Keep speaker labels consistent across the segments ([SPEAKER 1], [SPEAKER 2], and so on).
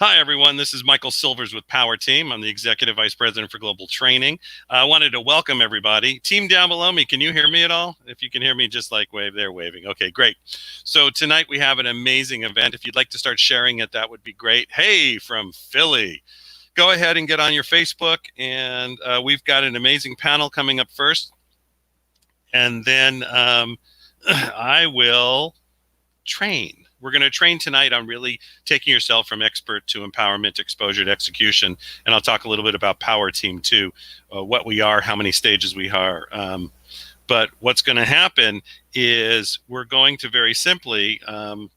[SPEAKER 1] Hi, everyone. This is Michael Silvers with Power Team. I'm the Executive Vice President for Global Training. I wanted to welcome everybody. Team down below me, can you hear me at all? If you can hear me, just like wave, they're waving. Okay, great. So tonight we have an amazing event. If you'd like to start sharing it, that would be great. Hey, from Philly. Go ahead and get on your Facebook, and we've got an amazing panel coming up first. And then I will train. We're going to train tonight on really taking yourself from expert to empowerment, exposure to execution. And I'll talk a little bit about Power Team too, what we are, how many stages we are. But what's going to happen is we're going to very simply, we're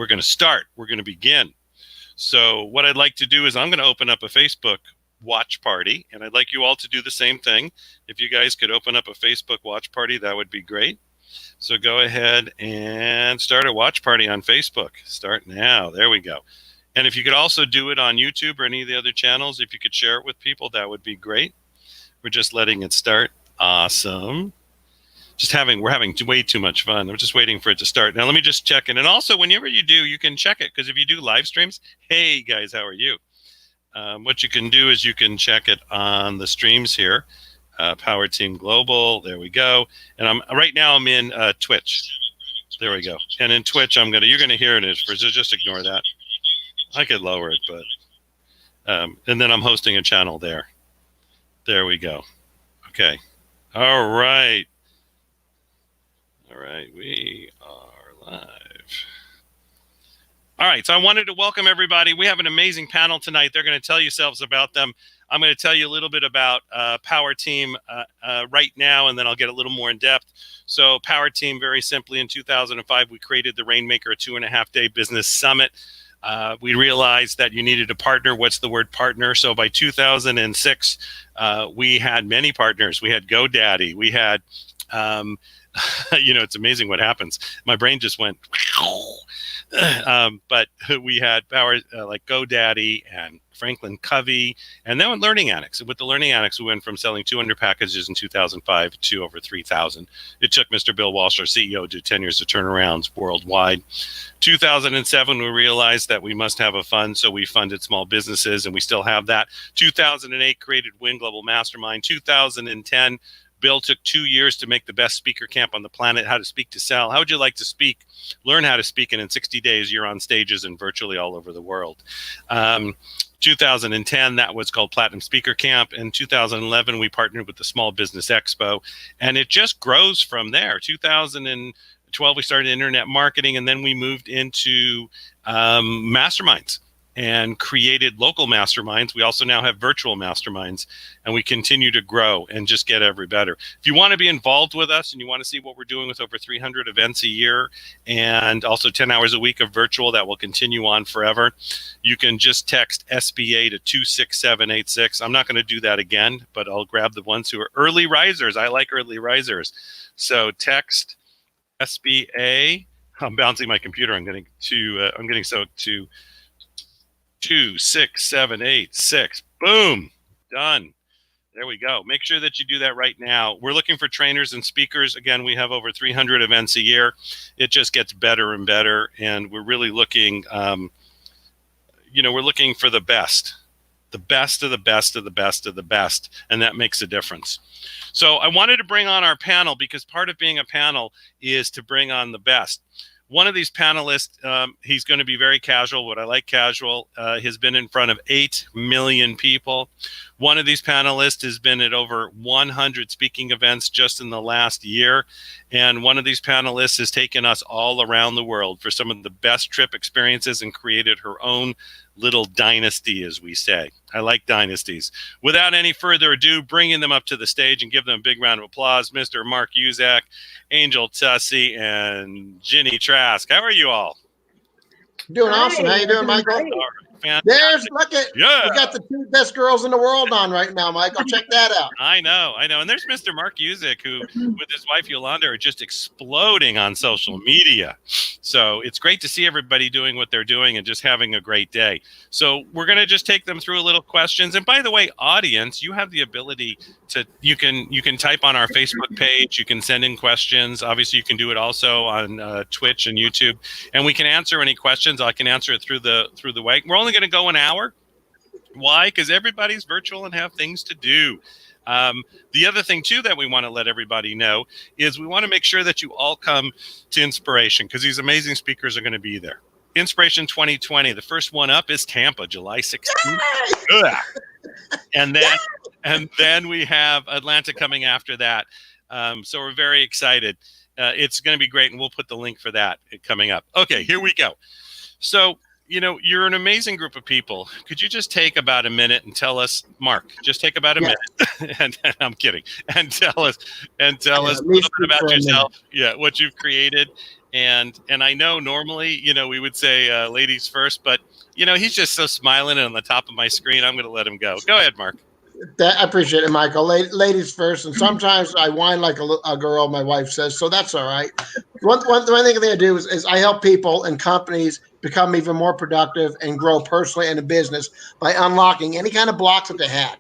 [SPEAKER 1] going to start. We're going to begin. So what I'd like to do is I'm going to open up a Facebook watch party, and I'd like you all to do the same thing. If you guys could open up a Facebook watch party, that would be great. So go ahead and start a watch party on Facebook. Start now. There we go. And if you could also do it on YouTube or any of the other channels, if you could share it with people, that would be great. We're just letting it start. Awesome. We're having way too much fun. I'm just waiting for it to start. Now let me just check it. And also, whenever you do, you can check it, because if you do live streams, hey guys, how are you? What you can do is you can check it on the streams here. Power Team Global. There we go. And right now I'm in Twitch. There we go. And in Twitch, you're gonna hear it first. So just ignore that. I could lower it, but and then I'm hosting a channel there. There we go. Okay. All right. All right. We are live. All right. So I wanted to welcome everybody. We have an amazing panel tonight. They're going to tell yourselves about them. I'm going to tell you a little bit about Power Team right now, and then I'll get a little more in depth. So Power Team, very simply, in 2005, we created the Rainmaker, a 2.5-day business summit. We realized that you needed a partner. What's the word partner? So by 2006, we had many partners. We had GoDaddy. We had, it's amazing what happens. My brain just went, but we had power like GoDaddy and Franklin Covey, and then with Learning Annex. With the Learning Annex, we went from selling 200 packages in 2005 to over 3,000. It took Mr. Bill Walsh, our CEO, to 10 years to turn around worldwide. 2007, we realized that we must have a fund, so we funded small businesses, and we still have that. 2008, created Win Global Mastermind. 2010, Bill took 2 years to make the best speaker camp on the planet, How to Speak to Sell. How would you like to speak? Learn how to speak, and in 60 days, you're on stages and virtually all over the world. 2010, that was called Platinum Speaker Camp. In 2011, we partnered with the Small Business Expo, and it just grows from there. 2012, we started internet marketing, and then we moved into masterminds and created local masterminds. We also now have virtual masterminds, and we continue to grow and just get ever better. If you want to be involved with us and you want to see what we're doing with over 300 events a year and also 10 hours a week of virtual that will continue on forever, you can just text SBA to 26786. I'm not going to do that again, but I'll grab the ones who are early risers. I like early risers. So text SBA. I'm bouncing my computer. I'm getting soaked to 26786. Boom. Done. There we go. Make sure that you do that right now. We're looking for trainers and speakers. Again, we have over 300 events a year. It just gets better and better, and we're really looking, we're looking for the best of the best of the best of the best, and that makes a difference. So I wanted to bring on our panel because part of being a panel is to bring on the best. One of these panelists, he's going to be very casual. What I like casual, has been in front of 8 million people. One of these panelists has been at over 100 speaking events just in the last year. And one of these panelists has taken us all around the world for some of the best trip experiences and created her own little dynasty, as we say. I like dynasties. Without any further ado, bringing them up to the stage and give them a big round of applause, Mr. Mark Uzak, Angel Tussey, and Ginny Trask. How are you all?
[SPEAKER 2] Doing awesome. How you doing, Michael? There's, look at, we got the 2 best girls in the world on right now, Michael. Check that out.
[SPEAKER 1] I know. And there's Mr. Mark Uzak, who with his wife Yolanda are just exploding on social media. So it's great to see everybody doing what they're doing and just having a great day. So we're going to just take them through a little questions. And by the way, audience, you have the ability to, you can type on our Facebook page, you can send in questions. Obviously, you can do it also on Twitch and YouTube, and we can answer any questions. I can answer it through the way. We're only going to go an hour. Why? Because everybody's virtual and have things to do. The other thing, too, that we want to let everybody know is we want to make sure that you all come to Inspiration, because these amazing speakers are going to be there. Inspiration 2020, the first one up is Tampa, July 16th. And then we have Atlanta coming after that. So we're very excited. It's going to be great, and we'll put the link for that coming up. Okay, here we go. So, you're an amazing group of people. Could you just take about a minute and tell us, Mark, just take about a minute, and I'm kidding, and tell us a little bit about yourself, what you've created. And I know normally, we would say ladies first, but, he's just so smiling and on the top of my screen, I'm going to let him go. Go ahead, Mark.
[SPEAKER 2] I appreciate it, Michael. Ladies first, and sometimes I whine like a girl, my wife says, so that's all right. One thing I do is I help people and companies become even more productive and grow personally and in business by unlocking any kind of blocks that they had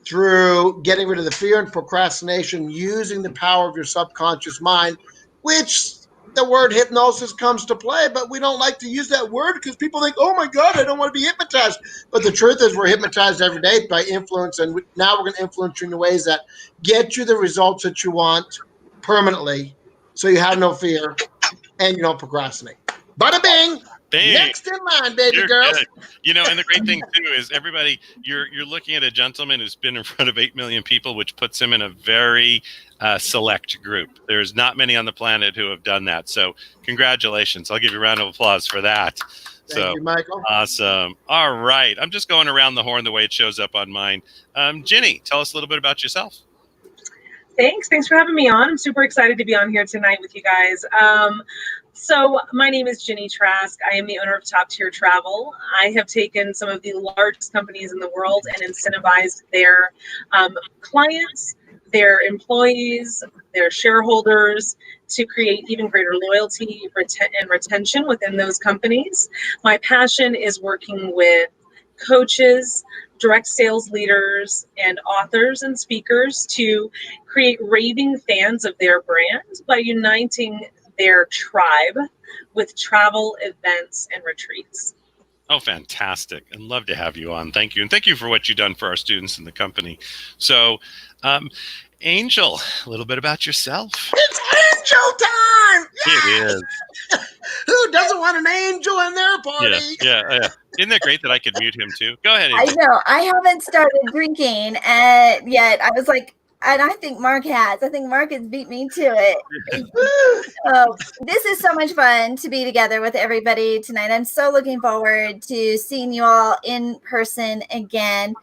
[SPEAKER 2] through getting rid of the fear and procrastination, using the power of your subconscious mind, which the word hypnosis comes to play, but we don't like to use that word because people think, oh my God, I don't want to be hypnotized. But the truth is we're hypnotized every day by influence, and now we're going to influence you in ways that get you the results that you want permanently, so you have no fear and you don't procrastinate. Bada bing! Bang. Next in line, baby girls.
[SPEAKER 1] And the great thing too is everybody, you're looking at a gentleman who's been in front of 8 million people, which puts him in a very select group. There's not many on the planet who have done that. So congratulations. I'll give you a round of applause for that.
[SPEAKER 2] Thank you, Michael.
[SPEAKER 1] Awesome. All right. I'm just going around the horn the way it shows up on mine. Ginny, tell us a little bit about yourself.
[SPEAKER 3] Thanks for having me on. I'm super excited to be on here tonight with you guys. So my name is Ginny Trask. I am the owner of Top Tier Travel. I have taken some of the largest companies in the world and incentivized their clients, their employees, their shareholders to create even greater loyalty and retention within those companies. My passion is working with coaches, direct sales leaders, and authors and speakers to create raving fans of their brand by uniting their tribe with travel, events, and retreats.
[SPEAKER 1] Oh, fantastic. I'd love to have you on. Thank you. And thank you for what you've done for our students in the company. So, Angel, a little bit about yourself.
[SPEAKER 2] It's Angel time!
[SPEAKER 1] It is.
[SPEAKER 2] Who doesn't want an angel in their party?
[SPEAKER 1] Yeah. Isn't that great that I could mute him too? Go ahead, Angel.
[SPEAKER 4] I know. I haven't started drinking yet. I was like, and I think Mark has. I think Mark has beat me to it. This is so much fun to be together with everybody tonight. I'm so looking forward to seeing you all in person again.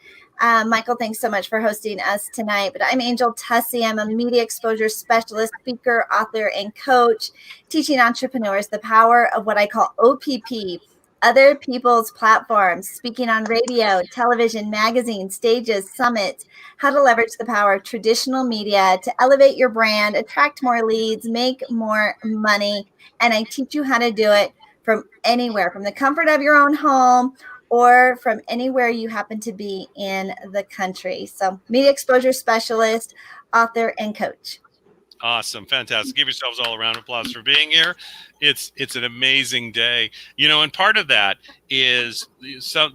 [SPEAKER 4] Michael, thanks so much for hosting us tonight. But I'm Angel Tussey. I'm a media exposure specialist, speaker, author, and coach, teaching entrepreneurs the power of what I call OPP, other people's platforms, speaking on radio, television, magazines, stages, summits, how to leverage the power of traditional media to elevate your brand, attract more leads, make more money. And I teach you how to do it from anywhere, from the comfort of your own home or from anywhere you happen to be in the country. So media exposure specialist, author, and coach.
[SPEAKER 1] Awesome. Fantastic. Give yourselves all a round of applause for being here. It's an amazing day. And part of that is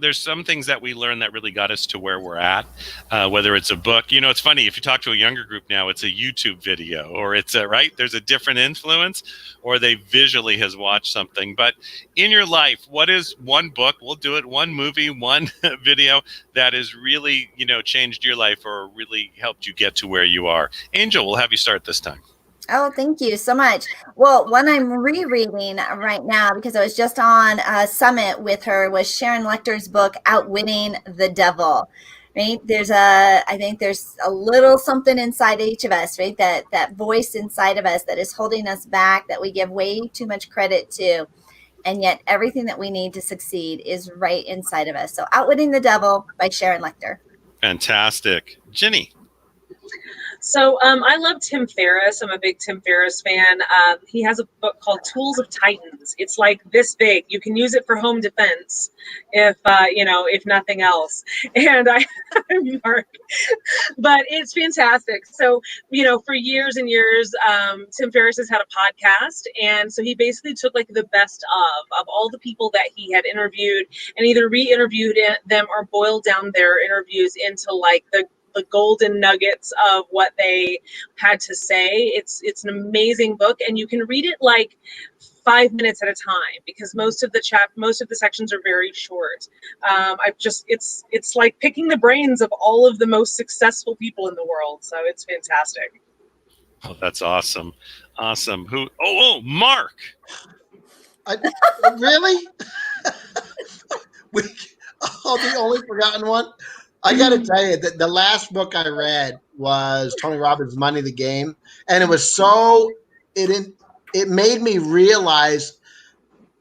[SPEAKER 1] there's some things that we learned that really got us to where we're at, whether it's a book. It's funny, if you talk to a younger group now, it's a YouTube video, or it's there's a different influence, or they visually has watched something. But in your life, what is one book, we'll do it, one movie, one video that has really, changed your life or really helped you get to where you are? Angel, we'll have you start this time.
[SPEAKER 4] Oh, thank you so much. Well, one I'm rereading right now because I was just on a summit with her was Sharon Lecter's book, Outwitting the Devil. Right? I think there's a little something inside each of us, right? That voice inside of us that is holding us back, that we give way too much credit to. And yet everything that we need to succeed is right inside of us. So Outwitting the Devil by Sharon Lecter.
[SPEAKER 1] Fantastic. Ginny.
[SPEAKER 3] So I love Tim Ferriss. I'm a big Tim Ferriss fan. He has a book called Tools of Titans. It's like this big. You can use it for home defense, if nothing else. And Mark, but it's fantastic. So for years and years, Tim Ferriss has had a podcast, and so he basically took like the best of all the people that he had interviewed, and either re-interviewed them or boiled down their interviews into like the golden nuggets of what they had to say. It's an amazing book, and you can read it like 5 minutes at a time because most of the sections are very short. It's like picking the brains of all of the most successful people in the world. So it's fantastic.
[SPEAKER 1] Oh, that's awesome. Awesome. Who? Oh, Mark.
[SPEAKER 2] Really? The only forgotten one. I got to tell you that the last book I read was Tony Robbins' Money the Game, and it was it made me realize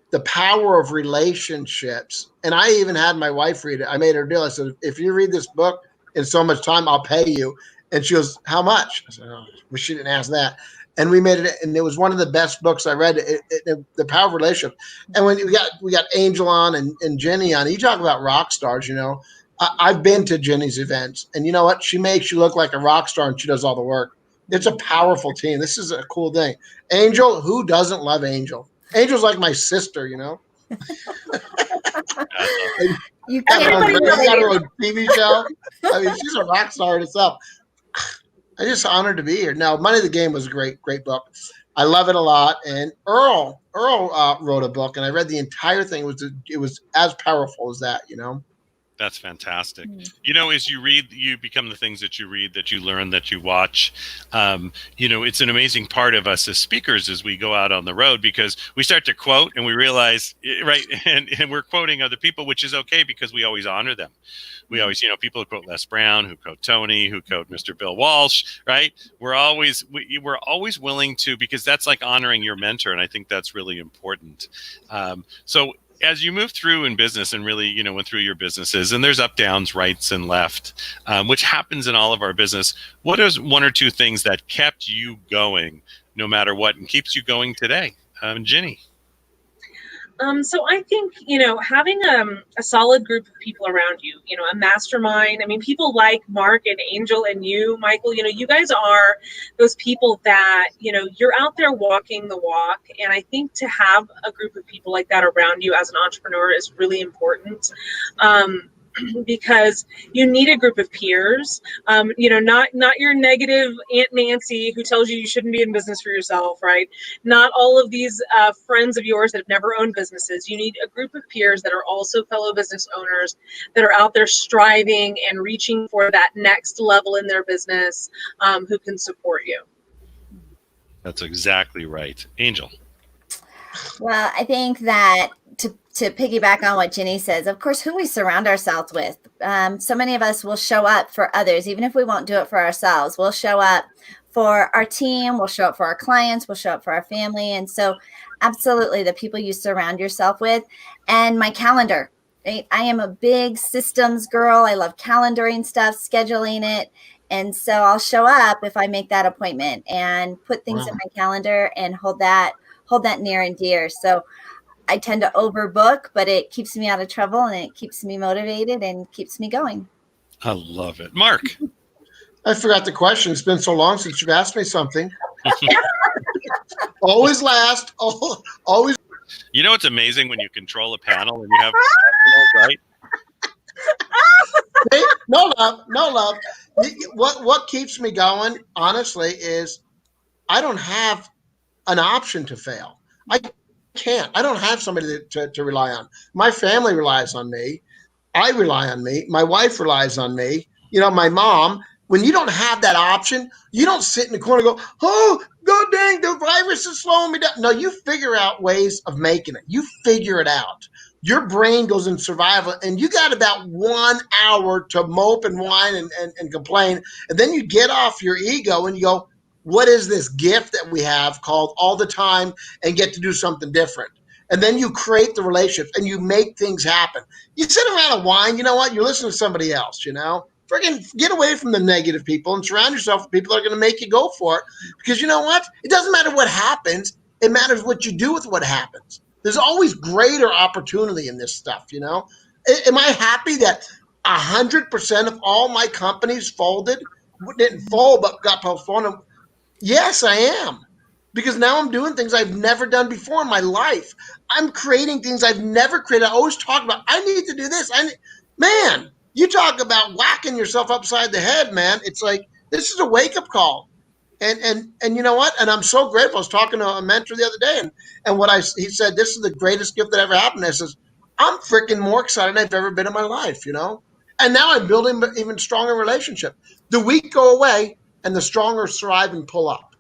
[SPEAKER 2] the power of relationships. And I even had my wife read it. I made her deal. I said, if you read this book in so much time, I'll pay you. And she goes, how much? I said, oh, well, she didn't ask that. And we made it, and it was one of the best books I read. The power of relationship. And when we got Angel on and Jenny on, you talk about rock stars. I've been to Jenny's events, and you know what? She makes you look like a rock star, and she does all the work. It's a powerful team. This is a cool thing. Angel, who doesn't love Angel? Angel's like my sister,
[SPEAKER 4] You
[SPEAKER 2] got
[SPEAKER 4] can't.
[SPEAKER 2] her own TV show. I mean, she's a rock star in itself. I'm just honored to be here. Now, Money the Game was a great book. I love it a lot. And Earl wrote a book, and I read the entire thing. It was as powerful as that,
[SPEAKER 1] That's fantastic. As you read, you become the things that you read, that you learn, that you watch. It's an amazing part of us as speakers as we go out on the road, because we start to quote and we realize, right, and we're quoting other people, which is okay because we always honor them. We always, people who quote Les Brown, who quote Tony, who quote Mr. Bill Walsh, right? We're always willing to, because that's like honoring your mentor, and I think that's really important. So as you move through in business and really, went through your businesses, and there's up, downs, rights, and left, which happens in all of our business, what is one or two things that kept you going no matter what and keeps you going today? Ginny?
[SPEAKER 3] So I think, having a solid group of people around you, a mastermind. I mean, people like Mark and Angel and you, Michael, you guys are those people that, you're out there walking the walk. And I think to have a group of people like that around you as an entrepreneur is really important. Because you need a group of peers, not your negative Aunt Nancy who tells you shouldn't be in business for yourself, right? Not all of these friends of yours that have never owned businesses. You need a group of peers that are also fellow business owners that are out there striving and reaching for that next level in their business, who can support you.
[SPEAKER 1] That's exactly right. Angel?
[SPEAKER 4] Well, I think that to piggyback on what Ginny says, of course, who we surround ourselves with. So many of us will show up for others, even if we won't do it for ourselves. We'll show up for our team, we'll show up for our clients, we'll show up for our family. And so absolutely the people you surround yourself with. And my calendar. Right? I am a big systems girl. I love calendaring stuff, scheduling it. And so I'll show up if I make that appointment and put things in my calendar and hold that near and dear. So I tend to overbook, but it keeps me out of trouble and it keeps me motivated and keeps me going.
[SPEAKER 1] I love it. Mark?
[SPEAKER 2] I forgot the question. It's been so long since you've asked me something. Always last. Always.
[SPEAKER 1] It's amazing when you control a panel and you have, right?
[SPEAKER 2] No love. What keeps me going, honestly, is I don't have an option to fail. I can't. I don't have somebody to rely on. My family relies on me. I rely on me. My wife relies on me. My mom. When you don't have that option, you don't sit in the corner and go, oh, God dang, the virus is slowing me down. No, you figure out ways of making it. You figure it out. Your brain goes in survival, and you got about 1 hour to mope and whine and complain. And then you get off your ego and you go, what is this gift that we have called all the time and get to do something different? And then you create the relationships and you make things happen. You sit around and whine, you know what? You're listening to somebody else, Freaking get away from the negative people and surround yourself with people that are going to make you go for it. Because you know what? It doesn't matter what happens. It matters what you do with what happens. There's always greater opportunity in this stuff, you know? Am I happy that 100% of all my companies folded? Didn't fold, but got postponed? Yes, I am. Because now I'm doing things I've never done before in my life. I'm creating things I've never created. I always talk about, I need to do this. Man, you talk about whacking yourself upside the head, man. It's like, this is a wake-up call. And you know what? And I'm so grateful. I was talking to a mentor the other day, and he said, this is the greatest gift that ever happened. I says, I'm freaking more excited than I've ever been in my life, you know? And now I'm building an even stronger relationship. The weak go away, and the stronger thrive and pull up.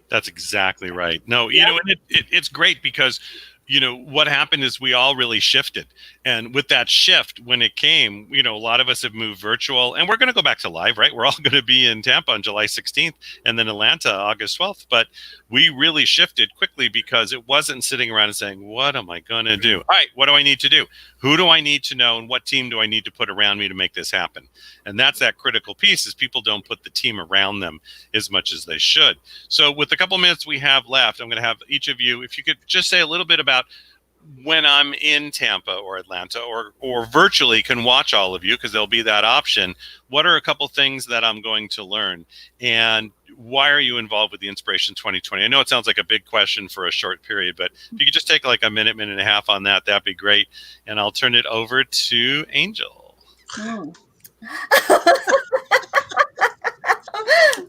[SPEAKER 1] That's exactly right. No, you know, and it's great because, you know, what happened is we all really shifted. And with that shift, when it came, you know, a lot of us have moved virtual, and we're going to go back to live, right? We're all going to be in Tampa on July 16th and then Atlanta August 12th. But we really shifted quickly because it wasn't sitting around and saying, what am I going to do? All right, what do I need to do? Who do I need to know? And what team do I need to put around me to make this happen? And that's that critical piece, is people don't put the team around them as much as they should. So with the couple minutes we have left, I'm going to have each of you, if you could just say a little bit about when I'm in Tampa or Atlanta or virtually can watch all of you, because there'll be that option. What are a couple things that I'm going to learn? And why are you involved with the Inspiration 2020? I know it sounds like a big question for a short period, but if you could just take like a minute and a half on that, that'd be great. And I'll turn it over to Angel.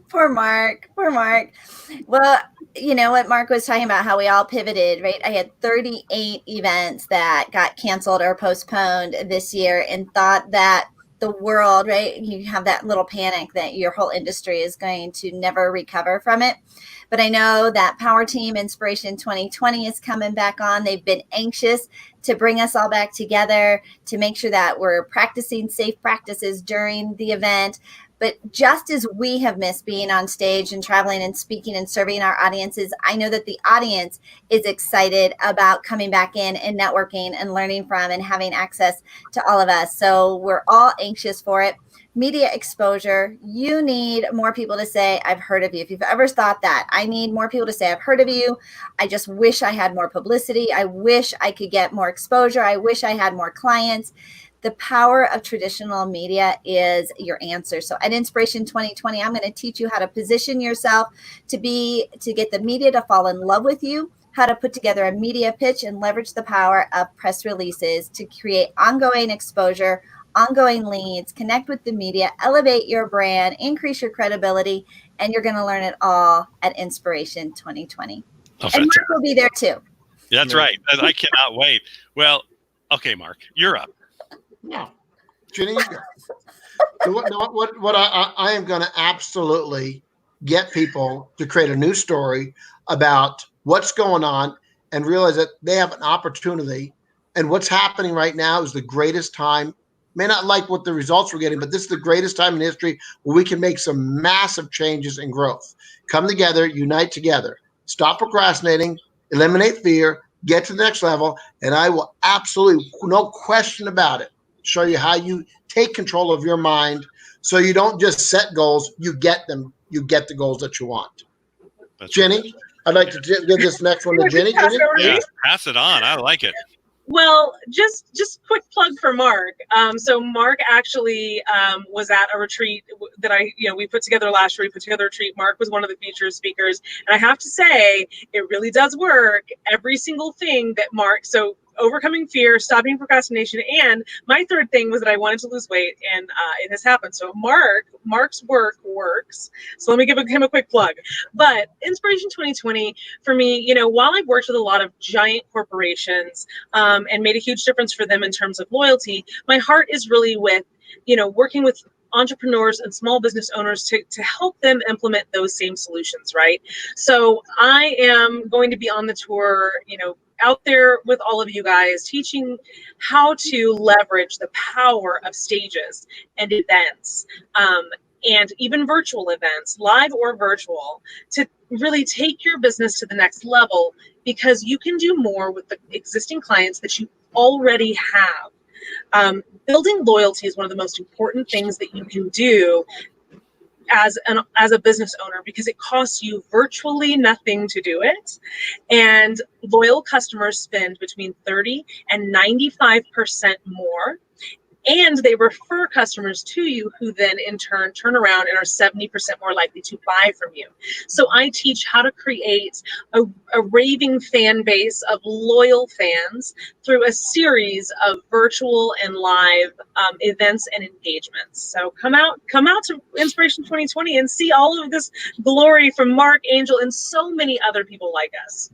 [SPEAKER 4] Poor Mark. Well, you know what Mark was talking about, how we all pivoted, right? I had 38 events that got canceled or postponed this year, and thought that the world, right? You have that little panic that your whole industry is going to never recover from it. But I know that Power Team Inspiration 2020 is coming back on. They've been anxious to bring us all back together, to make sure that we're practicing safe practices during the event. But just as we have missed being on stage and traveling and speaking and serving our audiences, I know that the audience is excited about coming back in and networking and learning from and having access to all of us. So we're all anxious for it. Media exposure, you need more people to say, I've heard of you. If you've ever thought that, I need more people to say, I've heard of you. I just wish I had more publicity. I wish I could get more exposure. I wish I had more clients. The power of traditional media is your answer. So at Inspiration 2020, I'm going to teach you how to position yourself to get the media to fall in love with you, how to put together a media pitch and leverage the power of press releases to create ongoing exposure, ongoing leads, connect with the media, elevate your brand, increase your credibility, and you're going to learn it all at Inspiration 2020. And Mark will be there too.
[SPEAKER 1] That's right. I cannot wait. Well, okay, Mark, you're up.
[SPEAKER 2] No, Ginny, you go. What I am going to absolutely get people to create a new story about what's going on and realize that they have an opportunity, and what's happening right now is the greatest time. May not like what the results we're getting, but this is the greatest time in history where we can make some massive changes and growth. Come together, unite together, stop procrastinating, eliminate fear, get to the next level, and I will absolutely, no question about it, show you how you take control of your mind so you don't just set goals, you get them, you get the goals that you want. That's Ginny, right. I'd like to give this next one to Ginny.
[SPEAKER 1] Yeah, pass it on. I like it.
[SPEAKER 3] Well, just quick plug for Mark. So Mark actually was at a retreat that we put together last year. We put together a retreat. Mark was one of the featured speakers. And I have to say, it really does work. Every single thing that Mark, so overcoming fear, stopping procrastination, and my third thing was that I wanted to lose weight, and it has happened. So Mark's work works. So let me give him a quick plug. But Inspiration 2020, for me, while I've worked with a lot of giant corporations and made a huge difference for them in terms of loyalty, my heart is really with, working with entrepreneurs and small business owners to help them implement those same solutions, right? So I am going to be on the tour, out there with all of you guys, teaching how to leverage the power of stages and events, and even virtual events, live or virtual, to really take your business to the next level, because you can do more with the existing clients that you already have. Building loyalty is one of the most important things that you can do as a business owner, because it costs you virtually nothing to do it. And loyal customers spend between 30 and 95% more. And they refer customers to you, who then in turn turn around and are 70% more likely to buy from you. So I teach how to create a raving fan base of loyal fans through a series of virtual and live events and engagements. So come out to Inspiration 2020 and see all of this glory from Mark, Angel, and so many other people like us.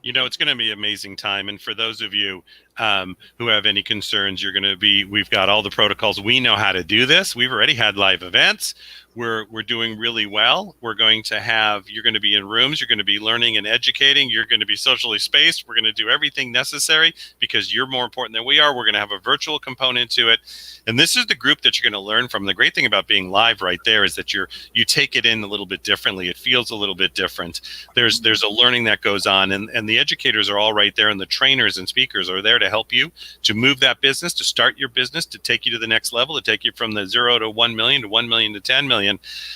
[SPEAKER 1] You know, it's going to be an amazing time. And for those of you who have any concerns, we've got all the protocols. We know how to do this. We've already had live events. We're doing really well. You're going to be in rooms. You're going to be learning and educating. You're going to be socially spaced. We're going to do everything necessary because you're more important than we are. We're going to have a virtual component to it. And this is the group that you're going to learn from. The great thing about being live right there is that you take it in a little bit differently. It feels a little bit different. There's a learning that goes on, and the educators are all right there, and the trainers and speakers are there to help you to move that business, to start your business, to take you to the next level, to take you from the 0 to 1 million to 1 million to 10 million.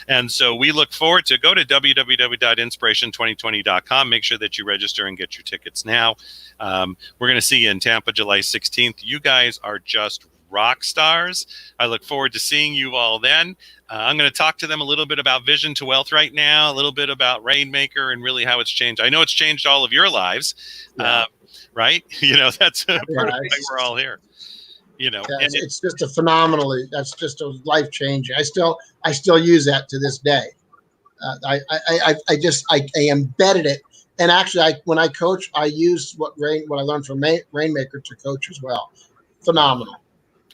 [SPEAKER 1] And so we look forward to go to www.inspiration2020.com. Make sure that you register and get your tickets now. We're going to see you in Tampa, July 16th. You guys are just rock stars. I look forward to seeing you all then. I'm going to talk to them a little bit about Vision to Wealth right now, a little bit about Rainmaker and really how it's changed. I know it's changed all of your lives, right? You know, that's part of why we're all here. You know,
[SPEAKER 2] and it's just that's just a life changing. I still use that to this day. I embedded it, and actually, when I coach, I use what I learned from Rainmaker to coach as well. Phenomenal.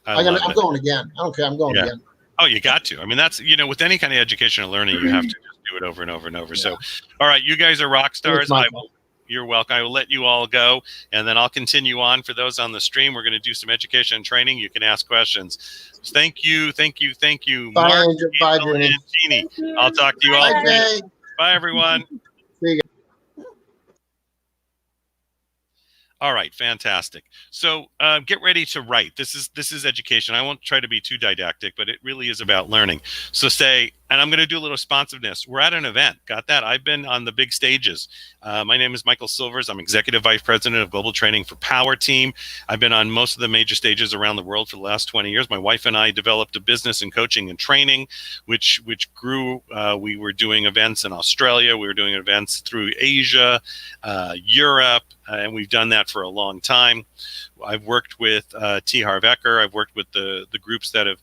[SPEAKER 2] I'm going again. I don't care. I'm going again.
[SPEAKER 1] Oh, you got to. I mean, that's, you know, with any kind of educational learning, you have to just do it over and over and over. Yeah. So, all right, you guys are rock stars. You're welcome. I will let you all go, and then I'll continue on. For those on the stream, we're going to do some education and training. You can ask questions. Thank you.
[SPEAKER 2] Bye,
[SPEAKER 1] Mark,
[SPEAKER 2] Angel. Bye,
[SPEAKER 1] and Jeannie. I'll talk to you all. Bye, everyone.
[SPEAKER 2] See you.
[SPEAKER 1] All right, fantastic. So get ready to write. This is education. I won't try to be too didactic, but it really is about learning. So say, and I'm going to do a little responsiveness. We're at an event. Got that? I've been on the big stages. My name is Michael Silvers. I'm Executive Vice President of Global Training for Power Team. I've been on most of the major stages around the world for the last 20 years. My wife and I developed a business in coaching and training, which grew. We were doing events in Australia. We were doing events through Asia, Europe, and we've done that for a long time. I've worked with T. Harv Eker. I've worked with the groups that have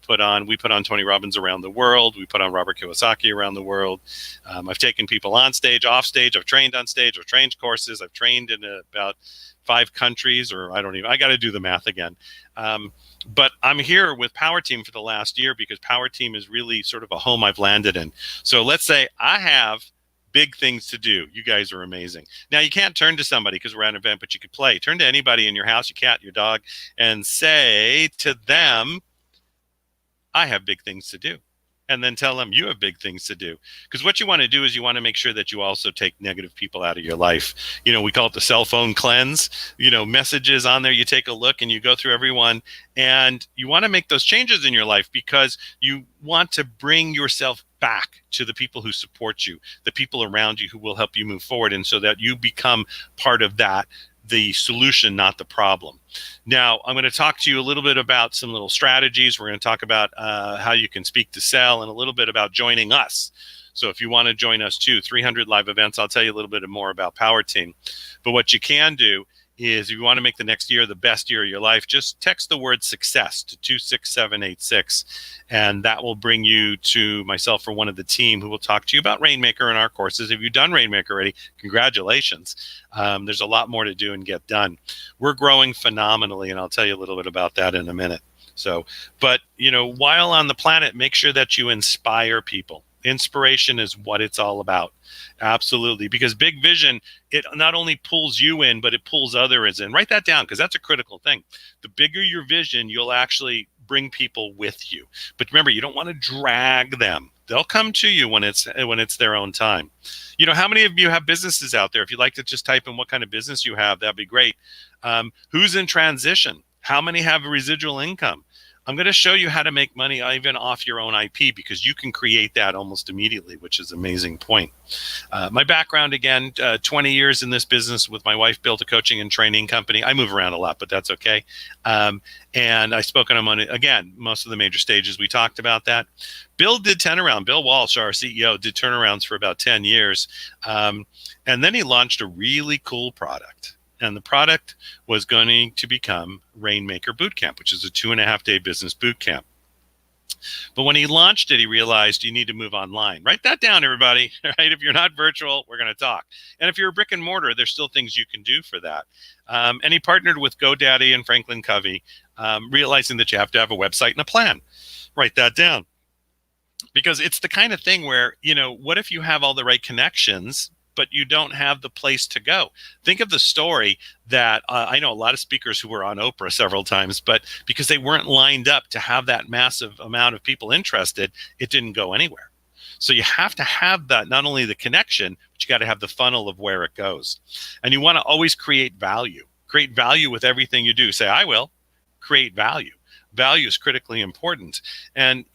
[SPEAKER 1] we put on Tony Robbins around the world. We put on Robert Kiyosaki around the world. I've taken people on stage, off stage. I've trained on stage. I've trained courses. I've trained in about 5 countries, or I got to do the math again. But I'm here with Power Team for the last year because Power Team is really sort of a home I've landed in. So let's say I have big things to do. You guys are amazing. Now, you can't turn to somebody because we're at an event, but you could play. Turn to anybody in your house, your cat, your dog, and say to them, I have big things to do. And then tell them you have big things to do. Because what you want to do is you want to make sure that you also take negative people out of your life. You know, we call it the cell phone cleanse. You know, messages on there, you take a look and you go through everyone. And you want to make those changes in your life because you want to bring yourself back to the people who support you, the people around you who will help you move forward. And so that you become part of that, the solution, not the problem. Now, I'm going to talk to you a little bit about some little strategies. We're going to talk about how you can speak to sell and a little bit about joining us. So if you want to join us too, 300 live events, I'll tell you a little bit more about Power Team. But what you can do is if you want to make the next year the best year of your life, just text the word success to 26786, and that will bring you to myself or one of the team who will talk to you about Rainmaker and our courses. If you've done Rainmaker already, congratulations. There's a lot more to do and get done. We're growing phenomenally, and I'll tell you a little bit about that in a minute. So, but, you know, while on the planet, make sure that you inspire people. Inspiration is what it's all about. Absolutely. Because big vision, it not only pulls you in, but it pulls others in. Write that down because that's a critical thing. The bigger your vision, you'll actually bring people with you. But remember, you don't want to drag them. They'll come to you when it's their own time. You know, how many of you have businesses out there? If you'd like to just type in what kind of business you have, that'd be great. Who's in transition? How many have residual income? I'm going to show you how to make money even off your own IP, because you can create that almost immediately, which is an amazing point. My background, again, 20 years in this business with my wife, built a coaching and training company. I move around a lot, but that's okay. And I've spoken on, again, most of the major stages. We talked about that. Bill did turnaround. Bill Walsh, our CEO, did turnarounds for about 10 years. And then he launched a really cool product. And the product was going to become Rainmaker Bootcamp, which is a 2.5-day business boot camp. But when he launched it, he realized you need to move online. Write that down, everybody. Right? If you're not virtual, we're going to talk. And if you're a brick and mortar, there's still things you can do for that. And he partnered with GoDaddy and Franklin Covey, realizing that you have to have a website and a plan. Write that down. Because it's the kind of thing where, what if you have all the right connections, but you don't have the place to go? Think of the story that I know a lot of speakers who were on Oprah several times, but because they weren't lined up to have that massive amount of people interested, it didn't go anywhere. So you have to have that, not only the connection, but you got to have the funnel of where it goes. And you want to always create value. Create value with everything you do. Say, I will create value. Value is critically important, and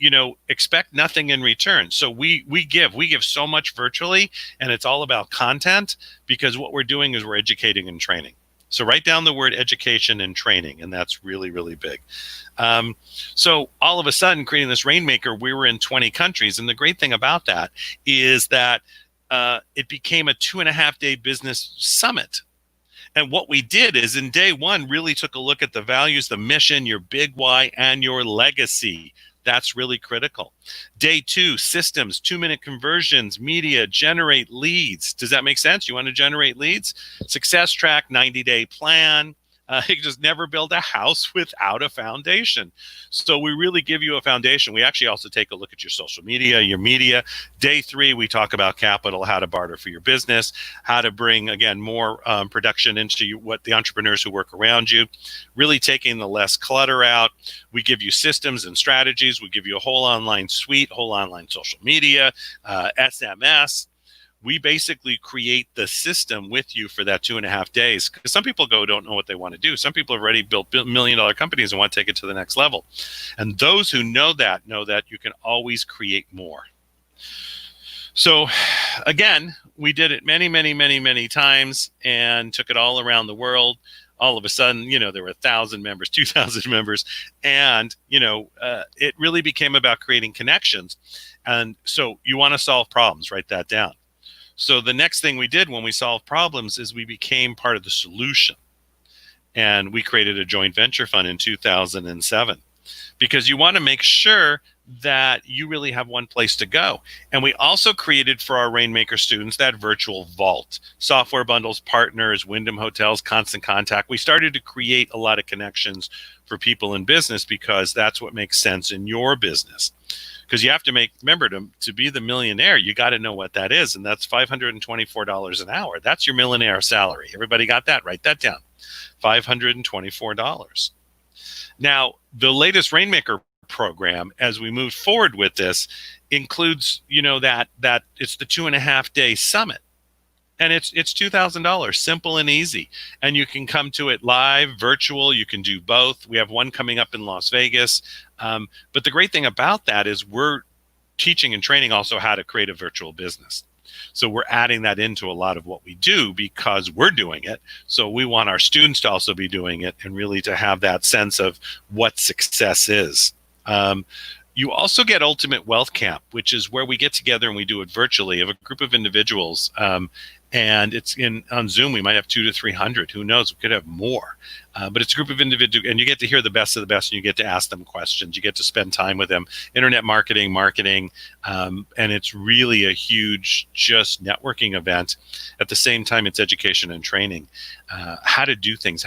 [SPEAKER 1] expect nothing in return. So we give so much virtually, and it's all about content, because what we're doing is we're educating and training. So write down the word education and training, and that's really, really big. So all of a sudden, creating this Rainmaker, we were in 20 countries, and the great thing about that is that it became a 2.5-day business summit. And what we did is, in day one, really took a look at the values, the mission, your big why, and your legacy. That's really critical. Day two, systems, 2-minute conversions, media, generate leads. Does that make sense? You want to generate leads? Success track, 90-day plan. You just never build a house without a foundation. So we really give you a foundation. We actually also take a look at your social media, your media. Day 3, we talk about capital, how to barter for your business, how to bring, again, more production into what the entrepreneurs who work around you, really taking the less clutter out. We give you systems and strategies. We give you a whole online suite, whole online social media, SMS. We basically create the system with you for that 2.5 days. Because some people don't know what they want to do. Some people have already built $1 million companies and want to take it to the next level. And those who know that you can always create more. So again, we did it many, many, many, many times and took it all around the world. All of a sudden, there were 1,000 members, 2,000 members. And, it really became about creating connections. And so you want to solve problems, write that down. So the next thing we did when we solved problems is we became part of the solution. And we created a joint venture fund in 2007, because you want to make sure that you really have one place to go. And we also created for our Rainmaker students that virtual vault, software bundles, partners, Wyndham Hotels, Constant Contact. We started to create a lot of connections for people in business, because that's what makes sense in your business. Because you have to remember, to be the millionaire, you got to know what that is. And that's $524 an hour. That's your millionaire salary. Everybody got that? Write that down. $524. Now, the latest Rainmaker program, as we move forward with this, includes, that it's the 2.5-day summit. And it's $2,000, simple and easy. And you can come to it live, virtual. You can do both. We have one coming up in Las Vegas. But the great thing about that is we're teaching and training also how to create a virtual business. So we're adding that into a lot of what we do, because we're doing it. So we want our students to also be doing it, and really to have that sense of what success is. You also get Ultimate Wealth Camp, which is where we get together and we do it virtually of a group of individuals. And it's on Zoom. We might have 200 to 300. Who knows? We could have more. But it's a group of individuals, and you get to hear the best of the best, and you get to ask them questions. You get to spend time with them. Internet marketing, and it's really a huge just networking event. At the same time, it's education and training. How to do things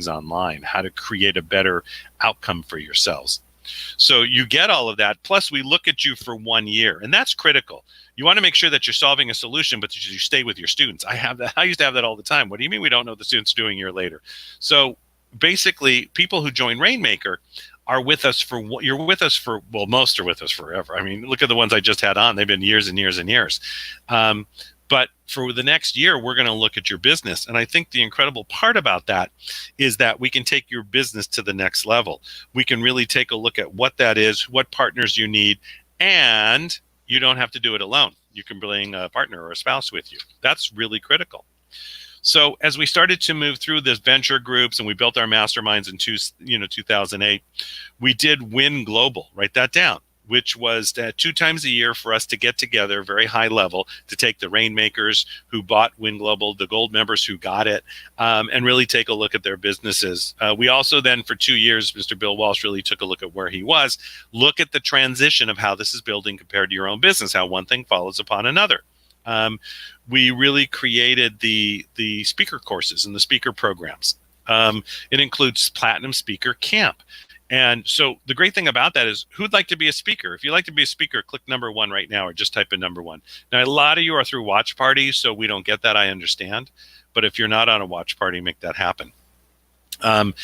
[SPEAKER 1] online, how to create a better outcome for yourselves. So you get all of that. Plus, we look at you for 1 year, and that's critical. You want to make sure that you're solving a solution, but that you stay with your students. I used to have that all the time. What do you mean we don't know what the student's doing a year later? So basically, people who join Rainmaker are with us most are with us forever. I mean, look at the ones I just had on. They've been years and years and years. But for the next year, we're going to look at your business. And I think the incredible part about that is that we can take your business to the next level. We can really take a look at what that is, what partners you need, and you don't have to do it alone. You can bring a partner or a spouse with you. That's really critical. So as we started to move through this venture groups and we built our masterminds in 2008, we did Win Global. Write that down, which was 2 times a year for us to get together, very high level, to take the rainmakers who bought Win Global, the gold members who got it, and really take a look at their businesses. We also then, for 2 years, Mr. Bill Walsh really took a look at where he was, look at the transition of how this is building compared to your own business, how one thing follows upon another. We really created the speaker courses and the speaker programs. It includes Platinum Speaker Camp. And so the great thing about that is, who'd like to be a speaker? If you'd like to be a speaker, click number 1 right now, or just type in number 1. Now, a lot of you are through watch parties, so we don't get that, I understand. But if you're not on a watch party, make that happen. And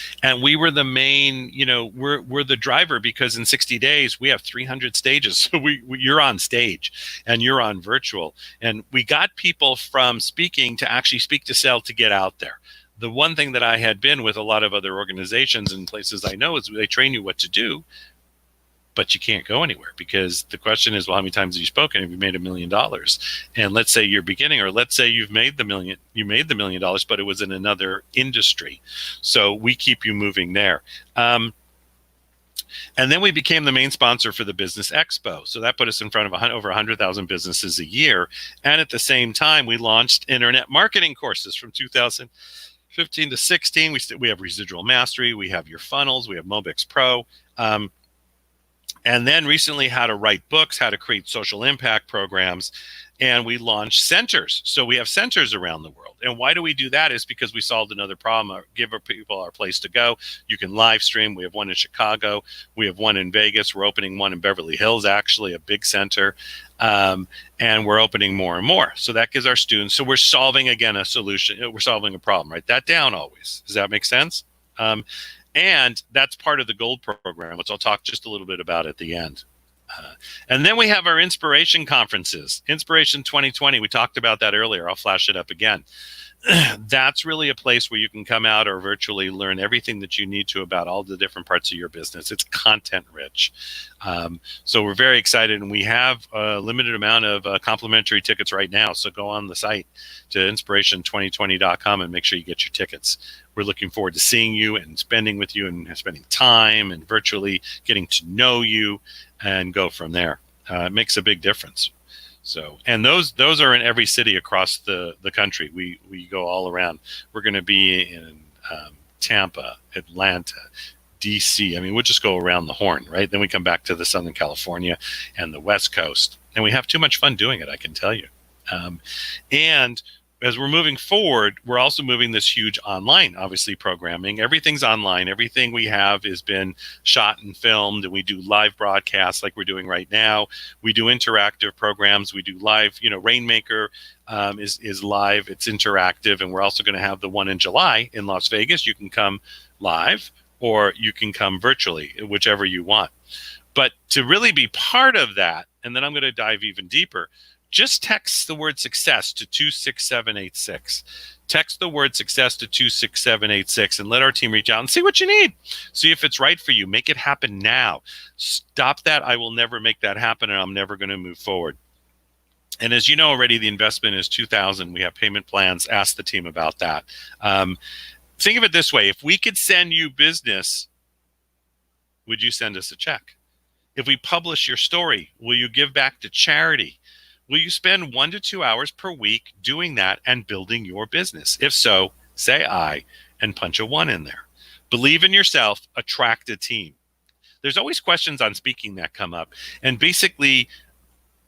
[SPEAKER 1] we were the main, we're the driver, because in 60 days we have 300 stages. So you're on stage and you're on virtual, and we got people from speaking to actually speak to sell to get out there. The one thing that I had been with a lot of other organizations and places I know is they train you what to do, but you can't go anywhere, because the question is, well, how many times have you spoken? Have you made $1 million? And let's say you're beginning, or let's say you made the $1 million, but it was in another industry. So we keep you moving there. And then we became the main sponsor for the Business Expo. So that put us in front of over 100,000 businesses a year. And at the same time, we launched internet marketing courses from 2015 to 16. We have Residual Mastery. We have your funnels. We have Mobix Pro. And then recently, how to write books, how to create social impact programs. And we launched centers. So we have centers around the world. And why do we do that? Is because we solved another problem, give our people our place to go. You can live stream. We have one in Chicago. We have one in Vegas. We're opening one in Beverly Hills, actually, a big center. And we're opening more and more. So that gives our students. So we're solving, again, a solution. We're solving a problem. Write that down always. Does that make sense? And that's part of the Gold program, which I'll talk just a little bit about at the end. And then we have our inspiration conferences. Inspiration 2020, we talked about that earlier. I'll flash it up again. That's really a place where you can come out or virtually learn everything that you need to about all the different parts of your business. It's content rich. So we're very excited, and we have a limited amount of complimentary tickets right now. So go on the site to inspiration2020.com and make sure you get your tickets. We're looking forward to seeing you and spending with you and spending time and virtually getting to know you and go from there. It makes a big difference. So, and those are in every city across the country. We go all around. We're going to be in Tampa, Atlanta, DC. I mean, we'll just go around the horn, right? Then we come back to the Southern California and the West Coast, and we have too much fun doing it, I can tell you. And as we're moving forward, we're also moving this huge online, obviously, programming. Everything's online. Everything we have has been shot and filmed, and we do live broadcasts like we're doing right now. We do interactive programs. We do live, Rainmaker is live. It's interactive, and we're also going to have the one in July in Las Vegas. You can come live or you can come virtually, whichever you want. But to really be part of that, and then I'm going to dive even deeper, just text the word success to 26786. Text the word success to 26786 and let our team reach out and see what you need. See if it's right for you. Make it happen now. Stop that. I will never make that happen, and I'm never going to move forward. And as you know already, the investment is $2,000. We have payment plans. Ask the team about that. Think of it this way. If we could send you business, would you send us a check? If we publish your story, will you give back to charity? Will you spend 1 to 2 hours per week doing that and building your business? If so, say I and punch a 1 in there. Believe in yourself, attract a team. There's always questions on speaking that come up. And basically,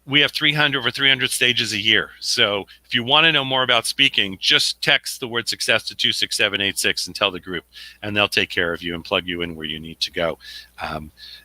[SPEAKER 1] we have over 300 stages a year. So if you want to know more about speaking, just text the word success to 26786 and tell the group, and they'll take care of you and plug you in where you need to go.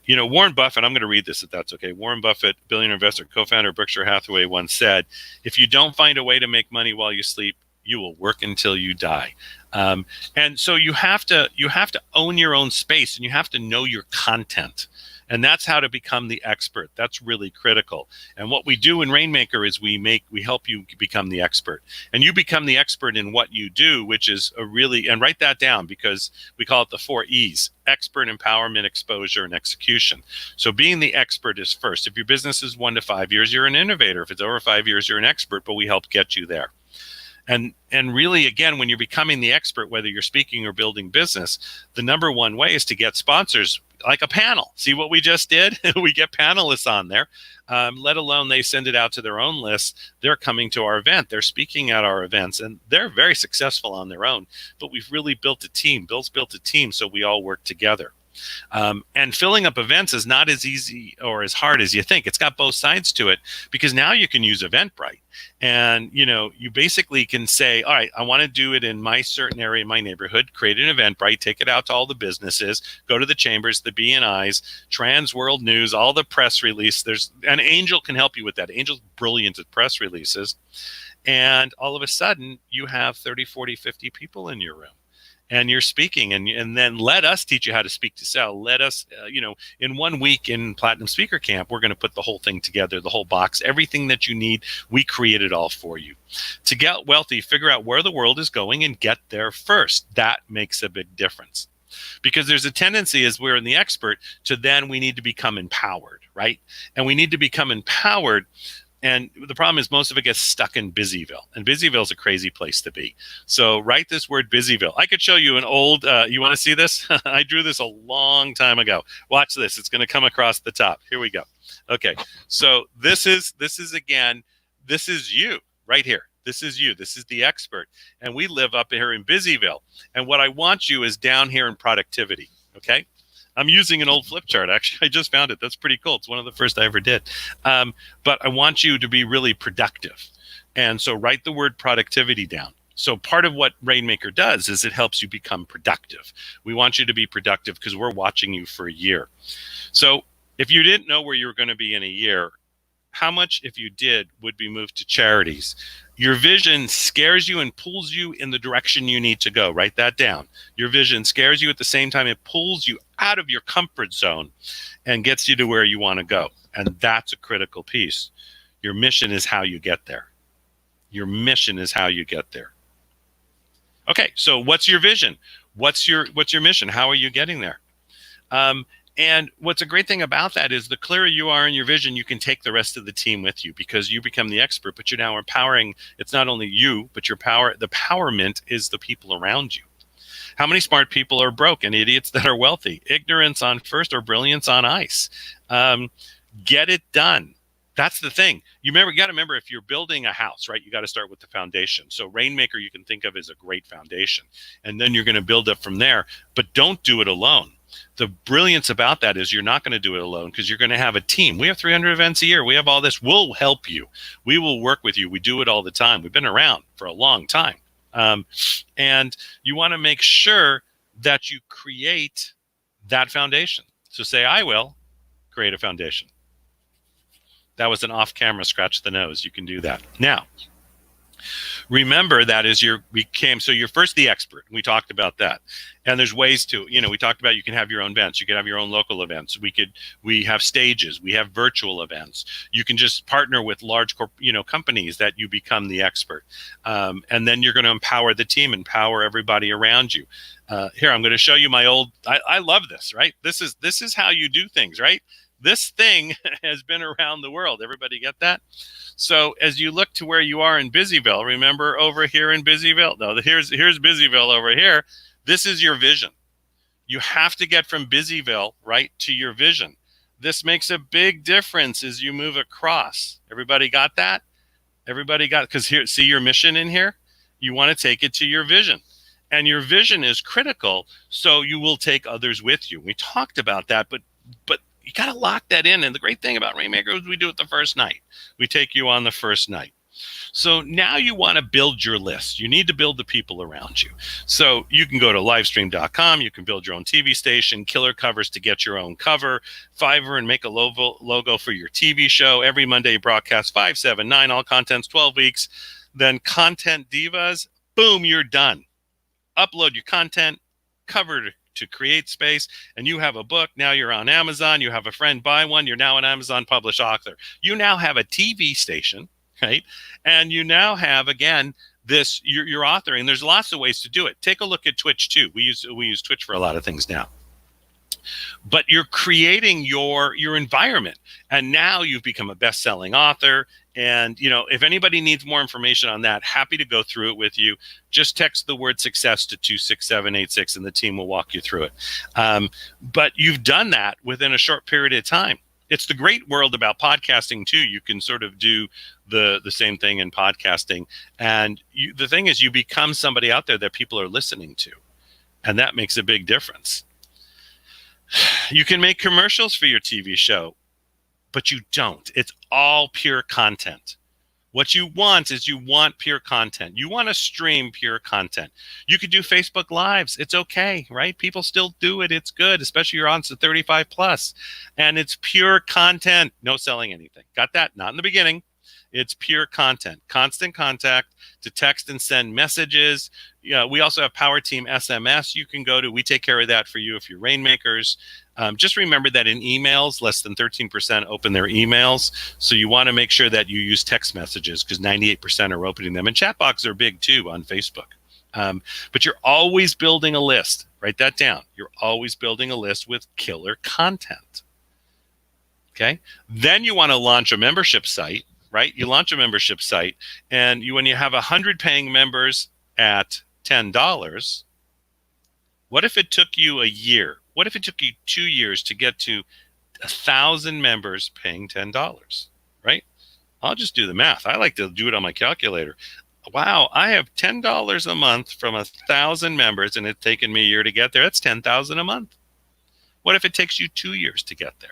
[SPEAKER 1] Warren Buffett, I'm going to read this if that's okay. Warren Buffett, billionaire investor, co-founder of Berkshire Hathaway, once said, if you don't find a way to make money while you sleep, you will work until you die. And so you have to own your own space, and you have to know your content. And that's how to become the expert. That's really critical. And what we do in Rainmaker is we help you become the expert. And you become the expert in what you do, which is and write that down, because we call it the 4 E's: expert, empowerment, exposure, and execution. So being the expert is first. If your business is 1 to 5 years, you're an innovator. If it's over 5 years, you're an expert, but we help get you there. And really, again, when you're becoming the expert, whether you're speaking or building business, the number one way is to get sponsors, like a panel. See what we just did? We get panelists on there, let alone they send it out to their own lists. They're coming to our event. They're speaking at our events, and they're very successful on their own. But we've really built a team. Bill's built a team, so we all work together. And filling up events is not as easy or as hard as you think. It's got both sides to it, because now you can use Eventbrite, and you basically can say, all right, I want to do it in my certain area, in my neighborhood. Create an Eventbrite, take it out to all the businesses, go to the chambers, the BNIs, Trans World News, all the press release. And Angel can help you with that. Angel's brilliant at press releases, and all of a sudden you have 30, 40, 50 people in your room. And you're speaking, and then let us teach you how to speak to sell. Let us, in 1 week in Platinum Speaker Camp, we're going to put the whole thing together, the whole box, everything that you need. We create it all for you. To get wealthy, figure out where the world is going and get there first. That makes a big difference. Because there's a tendency, as we're in the expert, to then we need to become empowered, right? And we need to become empowered. And the problem is most of it gets stuck in Busyville. And Busyville is a crazy place to be. So write this word Busyville. I could show you an old, you want to see this? I drew this a long time ago. Watch this. It's going to come across the top. Here we go. Okay. So this is you right here. This is you. This is the expert. And we live up here in Busyville. And what I want you is down here in productivity. Okay. I'm using an old flip chart. Actually, I just found it. That's pretty cool. It's one of the first I ever did. But I want you to be really productive. And so write the word productivity down. So part of what Rainmaker does is it helps you become productive. We want you to be productive because we're watching you for a year. So if you didn't know where you were going to be in a year, how much, if you did, would be moved to charities? Your vision scares you and pulls you in the direction you need to go. Write that down. Your vision scares you, at the same time it pulls you out of your comfort zone and gets you to where you want to go. And that's a critical piece. Your mission is how you get there. Your mission is how you get there. Okay, so what's your vision? What's your mission? How are you getting there? And what's a great thing about that is the clearer you are in your vision, you can take the rest of the team with you, because you become the expert, but you're now empowering. It's not only you, but the empowerment is the people around you. How many smart people are broke and idiots that are wealthy? Ignorance on first or brilliance on ice. Get it done. That's the thing. You got to remember, if you're building a house, right, you got to start with the foundation. So Rainmaker you can think of as a great foundation. And then you're going to build up from there, but don't do it alone. The brilliance about that is you're not going to do it alone, because you're going to have a team. We have 300 events a year. We have all this. We'll help you. We will work with you. We do it all the time. We've been around for a long time. And you want to make sure that you create that foundation. So say, I will create a foundation. That was an off-camera scratch the nose. You can do that. Now, remember that as you're first the expert. We talked about that. And there's ways to, we talked about you can have your own events. You can have your own local events. We have stages. We have virtual events. You can just partner with large companies that you become the expert. And then you're going to empower the team, empower everybody around you. Here, I'm going to show you my old, I love this, right? This is how you do things, right? This thing has been around the world. Everybody get that? So as you look to where you are in Busyville, remember over here in Busyville? No, here's Busyville over here. This is your vision. You have to get from Busyville right to your vision. This makes a big difference as you move across. Everybody got that? Everybody got, because here, see your mission in here? You want to take it to your vision. And your vision is critical, so you will take others with you. We talked about that, but you got to lock that in. And the great thing about Rainmaker is we do it the first night. We take you on the first night. So now you want to build your list. You need to build the people around you. So you can go to livestream.com. You can build your own TV station, killer covers to get your own cover, Fiverr, and make a logo for your TV show. Every Monday broadcast 5, 7, 9, all contents 12 weeks. Then Content Divas, boom, you're done. Upload your content, cover to create space. And you have a book. Now you're on Amazon. You have a friend buy one. You're now an Amazon published author. You now have a TV station, right? And you now have, again, this, you're authoring. There's lots of ways to do it. Take a look at Twitch too. We use Twitch for a lot of things now. But you're creating your environment, and now you've become a best-selling author. And if anybody needs more information on that, happy to go through it with you. Just text the word success to 26786 and the team will walk you through it. But you've done that within a short period of time. It's the great world about podcasting too. You can sort of do the same thing in podcasting, and the thing is, you become somebody out there that people are listening to, and that makes a big difference. You can make commercials for your TV show, but you don't. It's all pure content. What you want is pure content. You want to stream pure content. You could do Facebook Lives. It's okay, right? People still do it. It's good, especially you're on to 35 plus. And it's pure content. No selling anything. Got that? Not in the beginning. It's pure content. Constant contact to text and send messages. We also have Power Team SMS you can go to. We take care of that for you if you're Rainmakers. Just remember that in emails, less than 13% open their emails. So you want to make sure that you use text messages because 98% are opening them. And chat boxes are big too on Facebook. But you're always building a list. Write that down. You're always building a list with killer content. Okay. Then you want to launch a membership site, right? You launch a membership site, and when you have 100 paying members at $10, what if it took you a year? What if it took you 2 years to get to 1,000 members paying $10, right? I'll just do the math. I like to do it on my calculator. Wow, I have $10 a month from 1,000 members, and it's taken me a year to get there. That's $10,000 a month. What if it takes you 2 years to get there?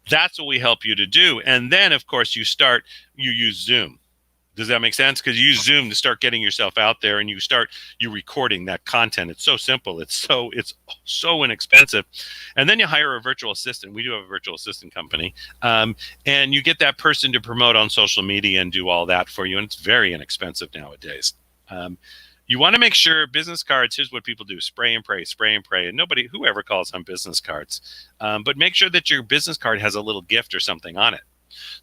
[SPEAKER 1] That's what we help you to do. And then, of course, you use Zoom. Does that make sense? Because you use Zoom to start getting yourself out there, and you recording that content. It's so simple. It's so inexpensive. And then you hire a virtual assistant. We do have a virtual assistant company. And you get that person to promote on social media and do all that for you. And it's very inexpensive nowadays. You want to make sure business cards, here's what people do: spray and pray, spray and pray. And whoever calls on business cards. But make sure that your business card has a little gift or something on it.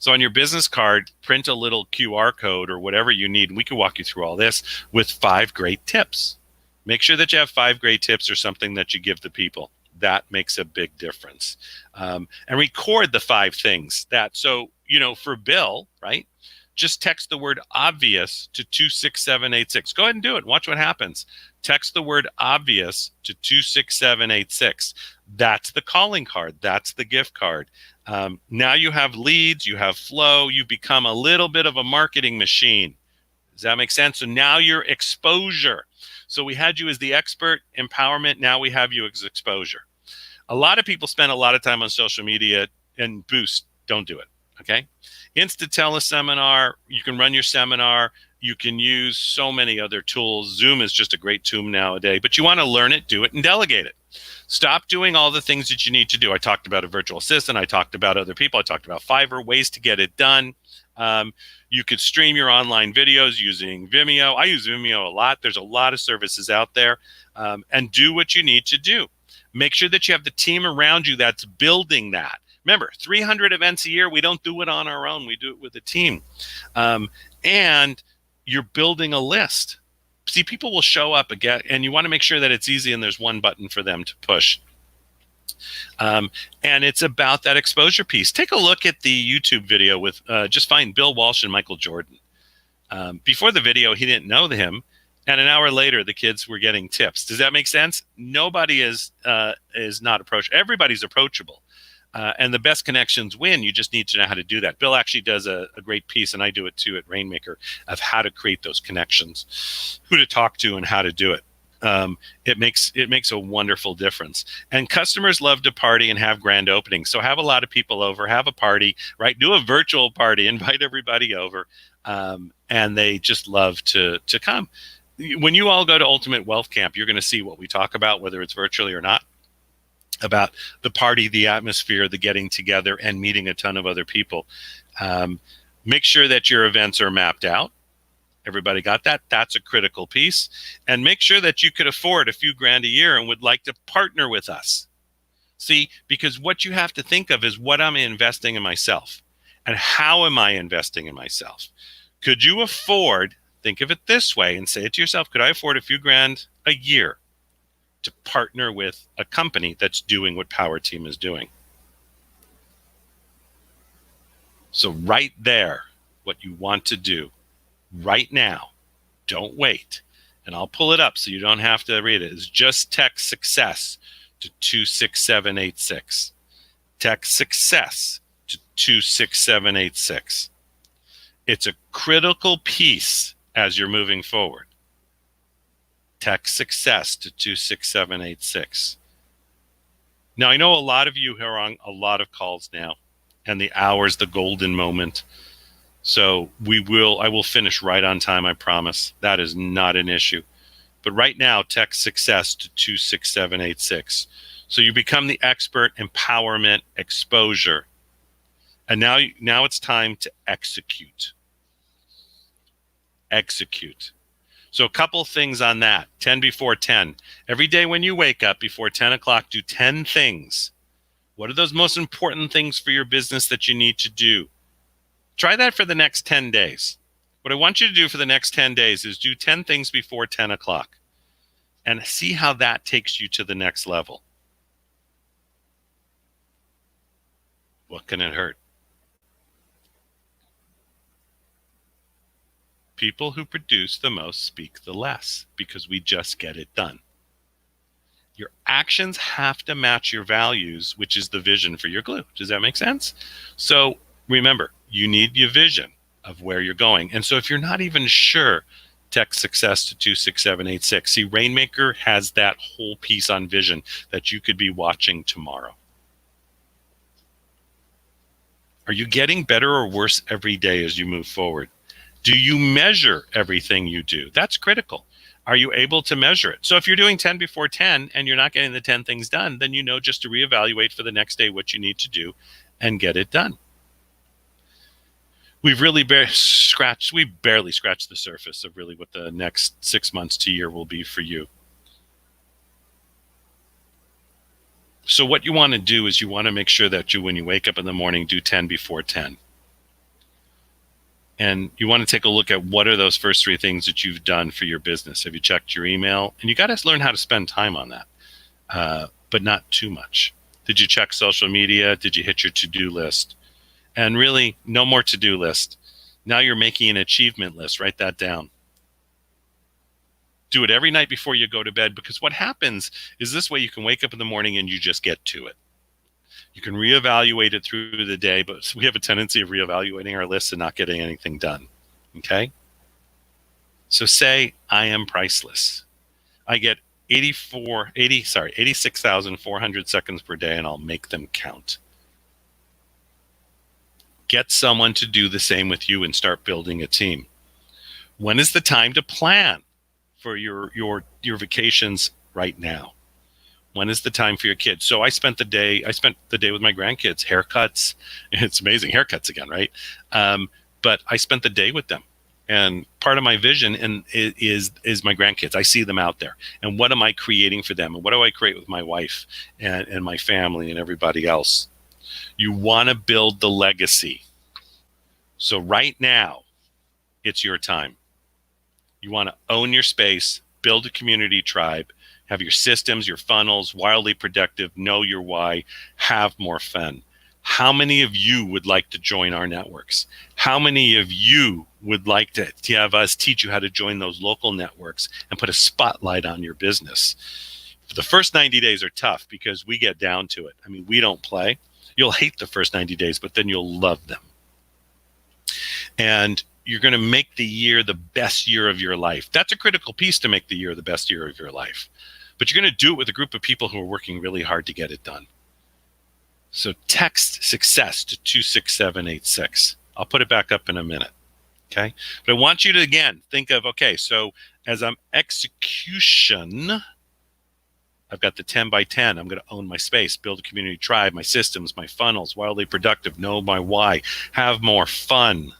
[SPEAKER 1] So on your business card, print a little QR code or whatever you need. And we can walk you through all this with 5 great tips. Make sure that you have 5 great tips or something that you give the people. That makes a big difference. And record the 5 things for Bill, right? Just text the word obvious to 26786. Go ahead and do it. Watch what happens. Text the word obvious to 26786. That's the calling card. That's the gift card. Now you have leads, you have flow, you've become a little bit of a marketing machine. Does that make sense? So now your exposure. So we had you as the expert, empowerment. Now we have you as exposure. A lot of people spend a lot of time on social media and boost. Don't do it. Okay. Insta-teleseminar, you can run your seminar. You can use so many other tools. Zoom is just a great tool nowadays, but you want to learn it, do it, and delegate it. Stop doing all the things that you need to do. I talked about a virtual assistant. I talked about other people. I talked about Fiverr, ways to get it done. You could stream your online videos using Vimeo. I use Vimeo a lot. There's a lot of services out there. And do what you need to do. Make sure that you have the team around you that's building that. Remember, 300 events a year. We don't do it on our own. We do it with a team. And you're building a list. See, people will show up again, and you want to make sure that it's easy and there's one button for them to push. And it's about that exposure piece. Take a look at the YouTube video with just find Bill Walsh and Michael Jordan. Before the video, he didn't know him. And an hour later, the kids were getting tips. Does that make sense? Nobody is not approachable. Everybody's approachable. And the best connections win. You just need to know how to do that. Bill actually does a great piece, and I do it too at Rainmaker, of how to create those connections, who to talk to, and how to do it. It makes a wonderful difference. And customers love to party and have grand openings. So have a lot of people over, have a party, right? Do a virtual party, invite everybody over, and they just love to come. When you all go to Ultimate Wealth Camp, you're going to see what we talk about, whether it's virtually or not, about the party, the atmosphere, the getting together, and meeting a ton of other people. Make sure that your events are mapped out. Everybody got that? That's a critical piece. And make sure that you could afford a few grand a year and would like to partner with us. See, because what you have to think of is what I'm investing in myself and how am I investing in myself? Could you afford, think of it this way and say it to yourself, could I afford a few grand a year to partner with a company that's doing what Power Team is doing? So right there, what you want to do right now, don't wait. And I'll pull it up so you don't have to read it. Is just text success to 26786. Text success to 26786. It's a critical piece as you're moving forward. Text success to 26786. Now, I know a lot of you are on a lot of calls now, and the hour's the golden moment. So I will finish right on time, I promise. That is not an issue. But right now, text success to 26786. So you become the expert empowerment exposure. And now it's time to execute. Execute. So a couple things on that. 10 before 10. Every day when you wake up before 10 o'clock, do 10 things. What are those most important things for your business that you need to do? Try that for the next 10 days. What I want you to do for the next 10 days is do 10 things before 10 o'clock and see how that takes you to the next level. What can it hurt? People who produce the most speak the less because we just get it done. Your actions have to match your values, which is the vision for your glue. Does that make sense? So remember, you need your vision of where you're going. And so if you're not even sure, text success to 26786. See, Rainmaker has that whole piece on vision that you could be watching tomorrow. Are you getting better or worse every day as you move forward? Do you measure everything you do? That's critical. Are you able to measure it? So if you're doing 10 before 10 and you're not getting the 10 things done, then you know just to reevaluate for the next day what you need to do and get it done. We've barely scratched the surface of really what the next 6 months to year will be for you. So what you want to do is you want to make sure that when you wake up in the morning, do 10 before 10. And you want to take a look at what are those first 3 things that you've done for your business. Have you checked your email? And you got to learn how to spend time on that, but not too much. Did you check social media? Did you hit your to-do list? And really, no more to-do list. Now you're making an achievement list. Write that down. Do it every night before you go to bed, because what happens is this way you can wake up in the morning and you just get to it. You can reevaluate it through the day, but we have a tendency of reevaluating our lists and not getting anything done. Okay? So say, I am priceless. I get 86,400 seconds per day, and I'll make them count. Get someone to do the same with you and start building a team. When is the time to plan for your vacations right now? When is the time for your kids? So I spent the day with my grandkids, haircuts. It's amazing, haircuts again, right? But I spent the day with them. And part of my vision is my grandkids. I see them out there. And what am I creating for them? And what do I create with my wife and my family and everybody else? You want to build the legacy. So right now, it's your time. You want to own your space, build a community tribe, have your systems, your funnels, wildly productive, know your why, have more fun. How many of you would like to join our networks? How many of you would like to have us teach you how to join those local networks and put a spotlight on your business? The first 90 days are tough because we get down to it. I mean, we don't play. You'll hate the first 90 days, but then you'll love them. And you're going to make the year the best year of your life. That's a critical piece to make the year the best year of your life. But you're going to do it with a group of people who are working really hard to get it done. So text success to 26786. I'll put it back up in a minute. Okay. But I want you to, again, think of, okay, so as I'm execution, I've got the 10 by 10. I'm going to own my space, build a community tribe, my systems, my funnels, wildly productive, know my why, have more fun.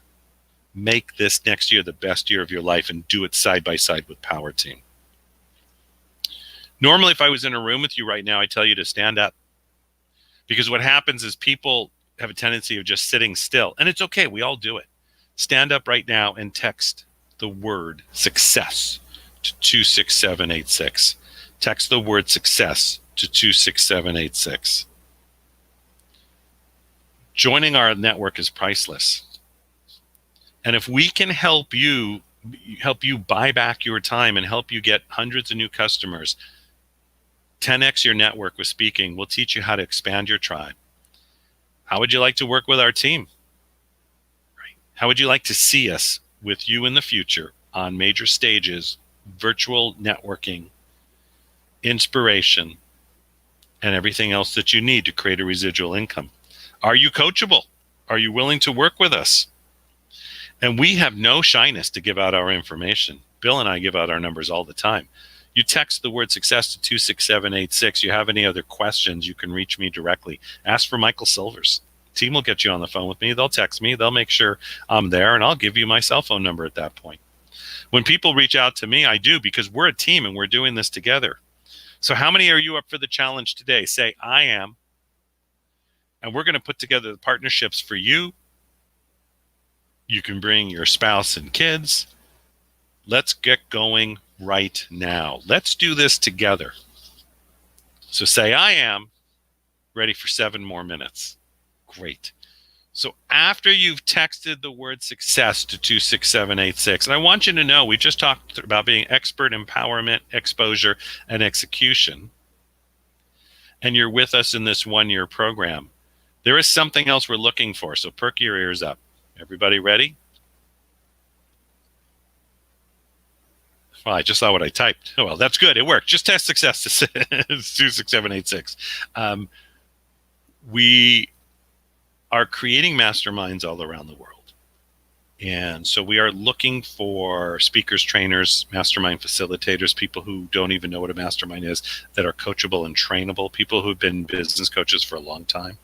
[SPEAKER 1] Make this next year the best year of your life and do it side by side with Power Team. Normally, if I was in a room with you right now, I tell you to stand up, because what happens is people have a tendency of just sitting still, and it's okay. We all do it. Stand up right now and text the word success to 26786. Text the word success to 26786. Joining our network is priceless. And if we can help you buy back your time and help you get hundreds of new customers, 10x your network with speaking, we'll teach you how to expand your tribe. How would you like to work with our team? Right. How would you like to see us with you in the future on major stages, virtual networking, inspiration, and everything else that you need to create a residual income? Are you coachable? Are you willing to work with us? And we have no shyness to give out our information. Bill and I give out our numbers all the time. You text the word success to 26786. You have any other questions, you can reach me directly. Ask for Michael Silvers. Team will get you on the phone with me. They'll text me. They'll make sure I'm there, and I'll give you my cell phone number at that point. When people reach out to me, I do, because we're a team and we're doing this together. So how many are you up for the challenge today? Say, I am. And we're going to put together the partnerships for you. You can bring your spouse and kids. Let's get going right now. Let's do this together. So say, I am ready for 7 more minutes. Great. So after you've texted the word success to 26786, and I want you to know, we just talked about being expert, empowerment, exposure, and execution. And you're with us in this 1-year program. There is something else we're looking for. So perk your ears up. Everybody ready? Well, I just saw what I typed. Oh, well, that's good. It worked. Just test success to 26786. We are creating masterminds all around the world. And so we are looking for speakers, trainers, mastermind facilitators, people who don't even know what a mastermind is, that are coachable and trainable, people who've been business coaches for a long time,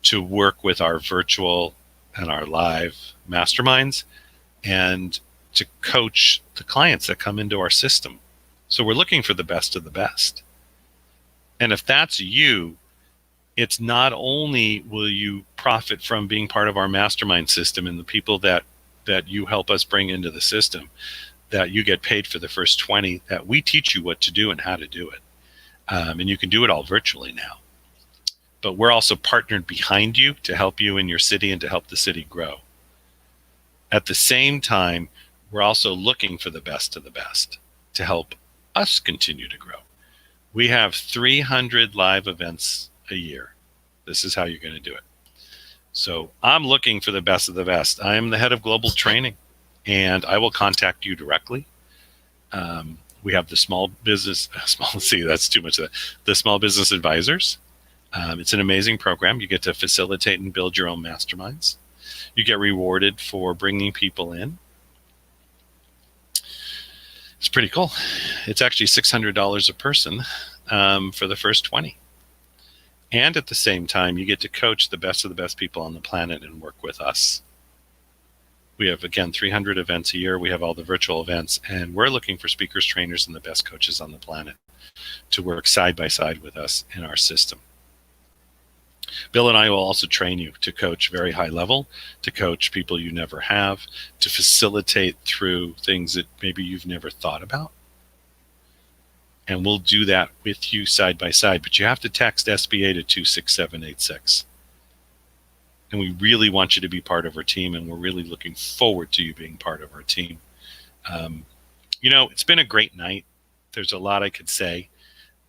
[SPEAKER 1] to work with our virtual and our live masterminds and to coach the clients that come into our system. So we're looking for the best of the best. And if that's you, it's not only will you profit from being part of our mastermind system and the people that you help us bring into the system, that you get paid for the first 20, that we teach you what to do and how to do it. And you can do it all virtually now. But we're also partnered behind you to help you in your city and to help the city grow. At the same time, we're also looking for the best of the best to help us continue to grow. We have 300 live events a year. This is how you're going to do it. So I'm looking for the best of the best. I am the head of global training, and I will contact you directly. We have the small business advisors. It's an amazing program. You get to facilitate and build your own masterminds. You get rewarded for bringing people in. It's pretty cool. It's actually $600 a person for the first 20. And at the same time, you get to coach the best of the best people on the planet and work with us. We have, again, 300 events a year. We have all the virtual events, and we're looking for speakers, trainers, and the best coaches on the planet to work side by side with us in our system. Bill and I will also train you to coach very high level, to coach people you never have, to facilitate through things that maybe you've never thought about. And we'll do that with you side by side. But you have to text SBA to 26786. And we really want you to be part of our team, and we're really looking forward to you being part of our team. It's been a great night. There's a lot I could say.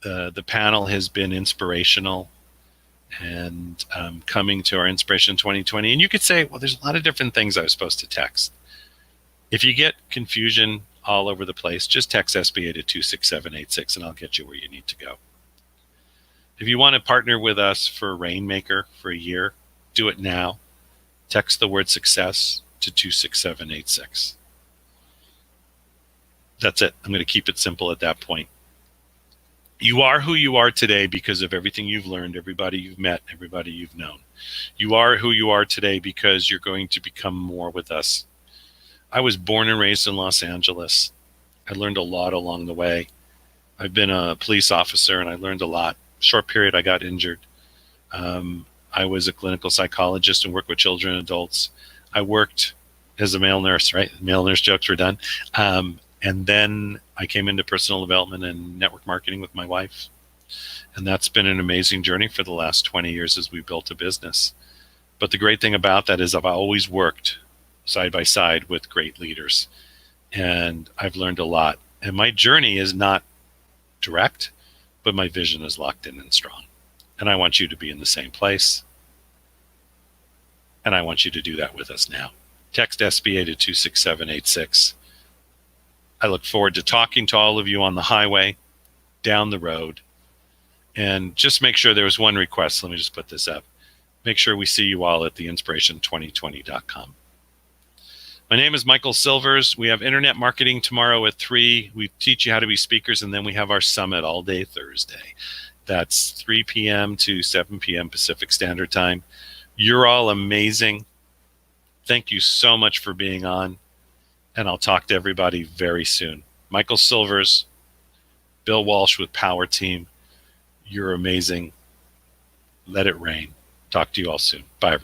[SPEAKER 1] The panel has been inspirational, and coming to our Inspiration 2020. And you could say, well, there's a lot of different things I was supposed to text. If you get confusion all over the place, just text SBA to 26786 and I'll get you where you need to go. If you want to partner with us for Rainmaker for a year, do it now. Text the word success to 26786. That's it. I'm going to keep it simple at that point. You are who you are today because of everything you've learned, everybody you've met, everybody you've known. You are who you are today because you're going to become more with us. I was born and raised in Los Angeles. I learned a lot along the way. I've been a police officer and I learned a lot. Short period, I got injured. I was a clinical psychologist and worked with children and adults. I worked as a male nurse, right? Male nurse jokes were done. And then I came into personal development and network marketing with my wife. And that's been an amazing journey for the last 20 years as we built a business. But the great thing about that is I've always worked side by side with great leaders. And I've learned a lot. And my journey is not direct, but my vision is locked in and strong. And I want you to be in the same place. And I want you to do that with us now. Text SBA to 26786. I look forward to talking to all of you on the highway, down the road. And just make sure there was one request. Let me just put this up. Make sure we see you all at theinspiration2020.com. My name is Michael Silvers. We have internet marketing tomorrow at 3. We teach you how to be speakers, and then we have our summit all day Thursday. That's 3 p.m. to 7 p.m. Pacific Standard Time. You're all amazing. Thank you so much for being on. And I'll talk to everybody very soon. Michael Silvers, Bill Walsh with Power Team. You're amazing. Let it rain. Talk to you all soon. Bye, everybody.